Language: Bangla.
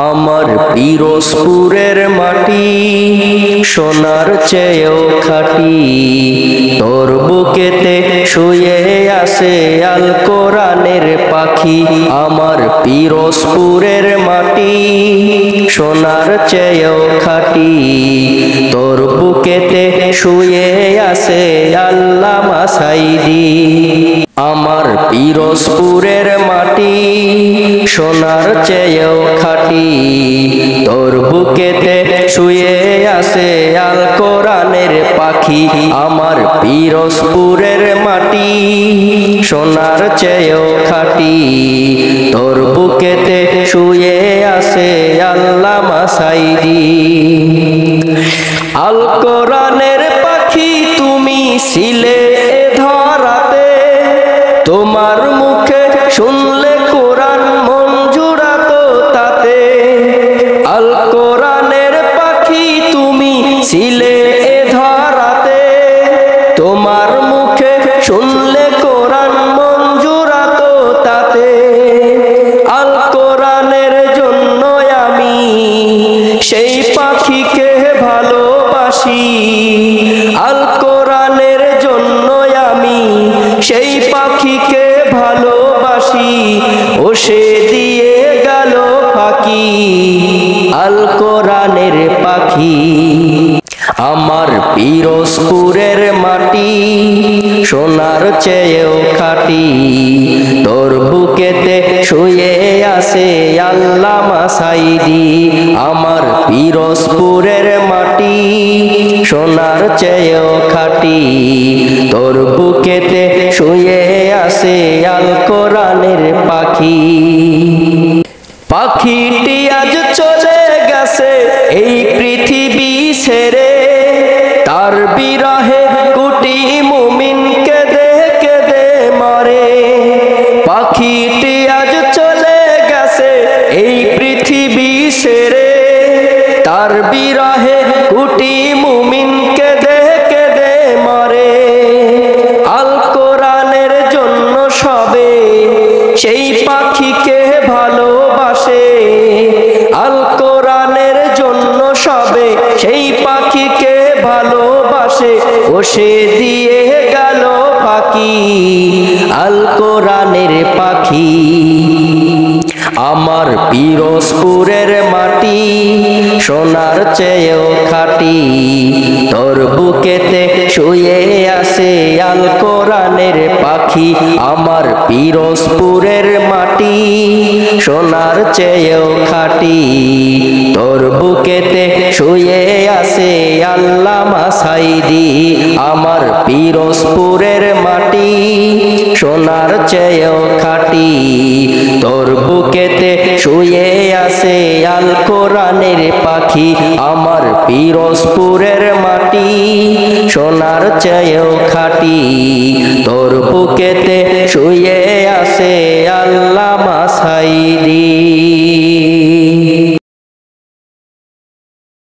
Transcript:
আমার পিরোজপুরের মাটি সোনার চেয়েও খাঁটি, তোর বুকেতে শুয়ে আছে আল কোরআনের পাখি। আমার পিরোজপুরের মাটি সোনার চেয়েও খাঁটি, তোর বুকেতে শুয়ে আছে আল্লামা সাঈদী। আমার পিরোজপুরের মাটি সোনার চেয়েও খাঁটি, তোর বুকেতে শুয়ে আছে আল কোরআনের পাখি। আমার পিরোজপুরের মাটি সোনার চেয়েও খাঁটি, তোর বুকেতে শুয়ে আছে আল্লামা সাঈদী। আল কোরআনের পাখি তুমি ছিলে ধরাতে, তোমার মুখে শুনলে কোরআন মন জুড়াতো তাতে। আল কোরআনের পাখি তুমি ছিলে ধরাতে, তোমার মুখে শুনলে কোরআন মন জুড়াতো তাতে। আল কোরআনের জন্য আমি সেই পাখিকে ভালোবাসি, আল কোরআনের জন্য আমি সেই পাখিকে ভালোবাসি। ও সে দিয়ে গেল ফাঁকি আল কোরআনের পাখি। আমার পিরোজপুরের মাটি সোনার চেয়েও খাঁটি, তোর বুকেতে শুয়ে আছে আল্লামা সাঈদী। আমার পিরোজপুরের মাটি সোনার চেয়েও খাঁটি, তোর বুকেতে শুয়ে আছে আল কোরআনের পাখি। পাখিটি আজ চলে গেছে এই পৃথিবী ছেড়ে, তার বিরহে কোটি মুমিন কেঁদে কেঁদে মরে। পাখিটি আজ চলে গেছে এই পৃথিবী ছেড়ে, তার বিরহে কোটি মুমিন কেঁদে কেঁদে মরে। আল কোরআনের জন্য সবে সেই পাখিকে ভালোবাসে, আল কোরআনের জন্য সবে সেই পাখিকে ভালোবাসে। ও সে দিয়ে গেল ফাঁকি আল কোরআনের পাখি। আমার পিরোজপুরের মাটি সোনার চেয়েও খাঁটি, তোর বুকেতে শুয়ে আছে আল কোরআনের পাখি। আমার পিরোজপুরের মাটি সোনার চেয়েও খাঁটি, তোর বুকেতে শুয়ে আছে আল্লামা সাঈদী। আমার পিরোজপুরের মাটি সোনার চেয়েও খাঁটি, তোর বুকেতে শুয়ে আছে আল কোরআনের পাখি। আমার পিরোজপুরের মাটি সোনার চেয়েও খাঁটি, তোর বুকেতে শুয়ে আছে আল্লামা সাঈদী।